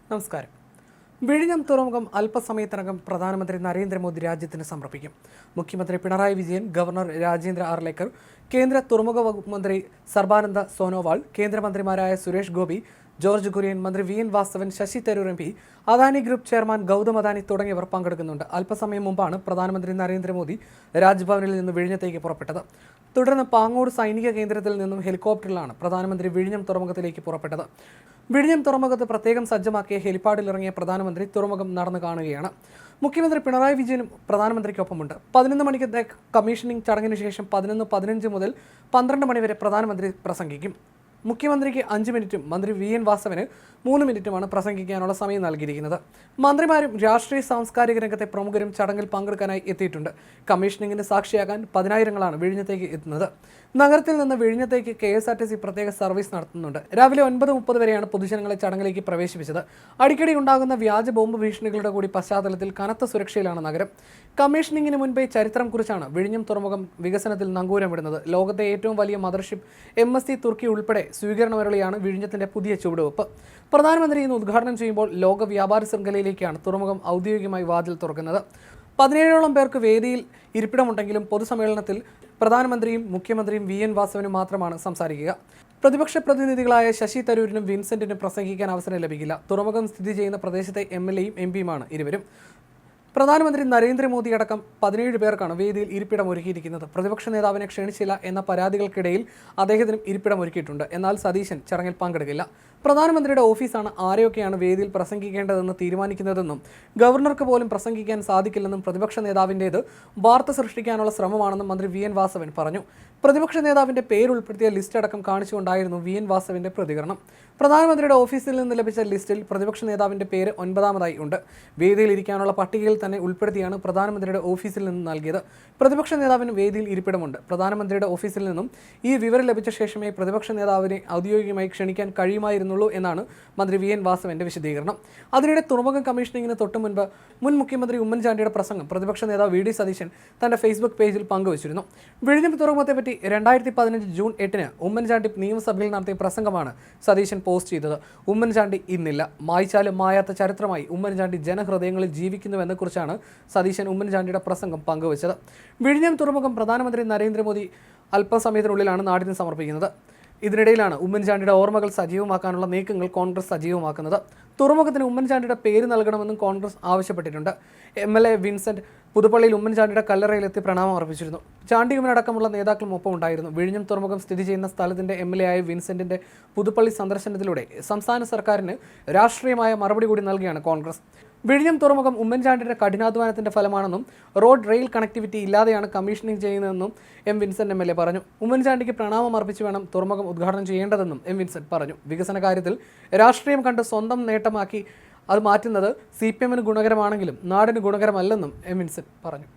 നമസ്കാരം. വിഴിഞ്ഞം തുറമുഖം അല്പസമയത്തിനകം പ്രധാനമന്ത്രി നരേന്ദ്രമോദി രാജ്യത്തിന് സമർപ്പിക്കും. മുഖ്യമന്ത്രി പിണറായി വിജയൻ, ഗവർണർ രാജേന്ദ്ര ആർലേക്കർ, കേന്ദ്ര തുറമുഖ വകുപ്പ് മന്ത്രി സർബാനന്ദ സോനോവാൾ, കേന്ദ്രമന്ത്രിമാരായ സുരേഷ് ഗോപി, ജോർജ് കുര്യൻ, മന്ത്രി V N. Vasavan, Shashi Tharoor MP, Adani group chairman Gautam Adani തുടങ്ങിയവർ പങ്കെടുക്കുന്നുണ്ട്. അല്പസമയം മുമ്പാണ് പ്രധാനമന്ത്രി നരേന്ദ്രമോദി രാജ്ഭവനിൽ നിന്ന് വിഴിഞ്ഞത്തേക്ക് പുറപ്പെട്ടത്. തുടർന്ന് പാങ്ങോട് സൈനിക കേന്ദ്രത്തിൽ നിന്നും ഹെലികോപ്റ്ററിലാണ് പ്രധാനമന്ത്രി വിഴിഞ്ഞം തുറമുഖത്തിലേക്ക് പുറപ്പെട്ടത്. വിഴിഞ്ഞം തുറമുഖത്ത് പ്രത്യേകം സജ്ജമാക്കിയ ഹെലിപ്പാഡിലിറങ്ങിയ പ്രധാനമന്ത്രി തുറമുഖം നടന്നു കാണുകയാണ്. മുഖ്യമന്ത്രി പിണറായി വിജയനും പ്രധാനമന്ത്രിക്കൊപ്പമുണ്ട്. 11 മണിക്കത്തെ കമ്മീഷനിംഗ് ചടങ്ങിന് ശേഷം 11:15 മുതൽ 12 മണിവരെ പ്രധാനമന്ത്രി പ്രസംഗിക്കും. മുഖ്യമന്ത്രിക്ക് 5 മിനിറ്റും മന്ത്രി വി.എൻ. വാസവന് 3 മിനിറ്റുമാണ് പ്രസംഗിക്കാനുള്ള സമയം നൽകിയിരിക്കുന്നത്. മന്ത്രിമാരും രാഷ്ട്രീയ സാംസ്കാരിക രംഗത്തെ പ്രമുഖരും ചടങ്ങിൽ പങ്കെടുക്കാനായി എത്തിയിട്ടുണ്ട്. കമ്മീഷനിങ്ങിന് സാക്ഷിയാകാൻ പതിനായിരങ്ങളാണ് വിഴിഞ്ഞത്തേക്ക് എത്തുന്നത്. നഗരത്തിൽ നിന്ന് വിഴിഞ്ഞത്തേക്ക് KSRTC പ്രത്യേക സർവീസ് നടത്തുന്നുണ്ട്. രാവിലെ 9:30 വരെയാണ് പൊതുജനങ്ങളെ ചടങ്ങിലേക്ക് പ്രവേശിപ്പിച്ചത്. അടിക്കടി ഉണ്ടാകുന്ന വ്യാജ ബോംബ് ഭീഷണികളുടെ കൂടി പശ്ചാത്തലത്തിൽ കനത്ത സുരക്ഷയിലാണ് നഗരം. കമ്മീഷനിങ്ങിന് മുൻപേ ചരിത്രം കുറിച്ചാണ് വിഴിഞ്ഞം തുറമുഖം വികസനത്തിൽ നങ്കൂരമിടുന്നത്. ലോകത്തെ ഏറ്റവും വലിയ മദർഷിപ്പ് MSC തുർക്കി ഉൾപ്പെടെ സ്വീകരണമരളിയാണ് വിഴിഞ്ഞത്തിന്റെ പുതിയ ചുവടുവെപ്പ്. പ്രധാനമന്ത്രി ഇന്ന് ഉദ്ഘാടനം ചെയ്യുമ്പോൾ ലോക വ്യാപാര ശൃംഖലയിലേക്കാണ് തുറമുഖം ഔദ്യോഗികമായി വാതിൽ തുറക്കുന്നത്. 17ഓളം പേർക്ക് വേദിയിൽ ഇരിപ്പിടമുണ്ടെങ്കിലും പൊതുസമ്മേളനത്തിൽ പ്രധാനമന്ത്രിയും മുഖ്യമന്ത്രിയും വി.എൻ. വാസവനും മാത്രമാണ് സംസാരിക്കുക. പ്രതിപക്ഷ പ്രതിനിധികളായ ശശി തരൂരിനും വിൻസെന്റിനും പ്രസംഗിക്കാൻ അവസരം ലഭിക്കില്ല. തുറമുഖം സ്ഥിതി ചെയ്യുന്ന പ്രദേശത്തെ MLAയും MP-യുമാണ് ഇരുവരും. പ്രധാനമന്ത്രി നരേന്ദ്രമോദി അടക്കം 17 പേർക്കാണ് വേദിയിൽ ഇരിപ്പിടമൊരുക്കിയിരിക്കുന്നത്. പ്രതിപക്ഷ നേതാവിനെ ക്ഷണിച്ചില്ല എന്ന പരാതികൾക്കിടയിൽ അദ്ദേഹത്തിനും ഇരിപ്പിടമൊരുക്കിയിട്ടുണ്ട്. എന്നാൽ സതീശൻ ചടങ്ങിൽ പങ്കെടുക്കില്ല. പ്രധാനമന്ത്രിയുടെ ഓഫീസാണ് ആരെയൊക്കെയാണ് വേദിയിൽ പ്രസംഗിക്കേണ്ടതെന്ന് തീരുമാനിക്കുന്നതെന്നും ഗവർണർക്ക് പോലും പ്രസംഗിക്കാൻ സാധിക്കില്ലെന്നും പ്രതിപക്ഷ നേതാവിൻ്റേത് വാർത്ത സൃഷ്ടിക്കാനുള്ള ശ്രമമാണെന്നും മന്ത്രി വി.എൻ. വാസവൻ പറഞ്ഞു. പ്രതിപക്ഷ നേതാവിൻ്റെ പേരുൾപ്പെടുത്തിയ ലിസ്റ്റ് അടക്കം കാണിച്ചുകൊണ്ടായിരുന്നു വി.എൻ. വാസവൻ്റെ പ്രതികരണം. പ്രധാനമന്ത്രിയുടെ ഓഫീസിൽ നിന്ന് ലഭിച്ച ലിസ്റ്റിൽ പ്രതിപക്ഷ നേതാവിൻ്റെ പേര് 9ാമതായി ഉണ്ട്. വേദിയിൽ ഇരിക്കാനുള്ള പട്ടികയിൽ തന്നെ ഉൾപ്പെടുത്തിയാണ് പ്രധാനമന്ത്രിയുടെ ഓഫീസിൽ നിന്ന് നൽകിയത്. പ്രതിപക്ഷ നേതാവിന് വേദിയിൽ ഇരിപ്പിടമുണ്ട്. പ്രധാനമന്ത്രിയുടെ ഓഫീസിൽ നിന്നും ഈ വിവരം ലഭിച്ച ശേഷമേ പ്രതിപക്ഷ നേതാവിനെ ഔദ്യോഗികമായി ക്ഷണിക്കാൻ കഴിയുമായിരുന്നുള്ളൂ എന്നാണ് മന്ത്രി വി.എൻ. വാസവൻ്റെ വിശദീകരണം. അതിനിടെ തുറമുഖം കമ്മീഷനിങ്ങിന് തൊട്ടു മുൻപ് മുൻ മുഖ്യമന്ത്രി ഉമ്മൻചാണ്ടിയുടെ പ്രസംഗം പ്രതിപക്ഷ നേതാവ് വി.ഡി. സതീശൻ തന്റെ ഫേസ്ബുക്ക് പേജിൽ പങ്കുവച്ചിരുന്നു. വിഴിഞ്ഞം തുറമുഖത്തെപ്പറ്റി 2015 ജൂൺ 8 ഉമ്മൻചാണ്ടി നിയമസഭയിൽ നടത്തിയ പ്രസംഗമാണ് സതീശൻ പോസ്റ്റ് ചെയ്തത്. ഉമ്മൻചാണ്ടി ഇന്നില്ല, മായ്ച്ചാലും മായാത്ത ചരിത്രമായി ഉമ്മൻചാണ്ടി ജനഹൃദയങ്ങളിൽ ജീവിക്കുന്നുവെന്ന കുറിച്ചാണ് സതീശൻ ഉമ്മൻചാണ്ടിയുടെ പ്രസംഗം പങ്കുവച്ചത്. വിഴിഞ്ഞം തുറമുഖം പ്രധാനമന്ത്രി നരേന്ദ്രമോദി അല്പസമയത്തിനുള്ളിലാണ് നാടിന് സമർപ്പിക്കുന്നത്. ഇതിനിടയിലാണ് ഉമ്മൻചാണ്ടിയുടെ ഓർമ്മകൾ സജീവമാക്കാനുള്ള നീക്കങ്ങൾ കോൺഗ്രസ് സജീവമാക്കുന്നത്. തുറമുഖത്തിന് ഉമ്മൻചാണ്ടിയുടെ പേര് നൽകണമെന്നും കോൺഗ്രസ് ആവശ്യപ്പെട്ടിട്ടുണ്ട്. MLA വിൻസെന്റ് പുതുപ്പള്ളിയിൽ ഉമ്മൻചാണ്ടിയുടെ കല്ലറയിലെത്തി പ്രണാമം അർപ്പിച്ചിരുന്നു. ചാണ്ടിയുമനടക്കമുള്ള നേതാക്കളും ഒപ്പം ഉണ്ടായിരുന്നു. വിഴിഞ്ഞം തുറമുഖം സ്ഥിതി ചെയ്യുന്ന സ്ഥലത്തിന്റെ MLA ആയ വിൻസെന്റിന്റെ പുതുപ്പള്ളി സന്ദർശനത്തിലൂടെ സംസ്ഥാന സർക്കാരിന് രാഷ്ട്രീയമായ മറുപടി കൂടി നൽകിയാണ് കോൺഗ്രസ്. വിഴിഞ്ഞം തുറമുഖം ഉമ്മൻചാണ്ടിയുടെ കഠിനാധ്വാനത്തിന്റെ ഫലമാണെന്നും റോഡ് റെയിൽ കണക്ടിവിറ്റി ഇല്ലാതെയാണ് കമ്മീഷനിങ് ചെയ്യുന്നതെന്നും വിൻസെന്റ് MLA പറഞ്ഞു. ഉമ്മൻചാണ്ടിക്ക് പ്രണാമം അർപ്പിച്ച് വേണം തുറമുഖം ഉദ്ഘാടനം ചെയ്യേണ്ടതെന്നും വിൻസെന്റ് പറഞ്ഞു. വികസന കാര്യത്തിൽ രാഷ്ട്രീയം കണ്ട് സ്വന്തം നേട്ടമാക്കി അത് മാറ്റുന്നത് CPM-ന് ഗുണകരമാണെങ്കിലും നാടിന് ഗുണകരമല്ലെന്നും വിൻസെന്റ് പറഞ്ഞു.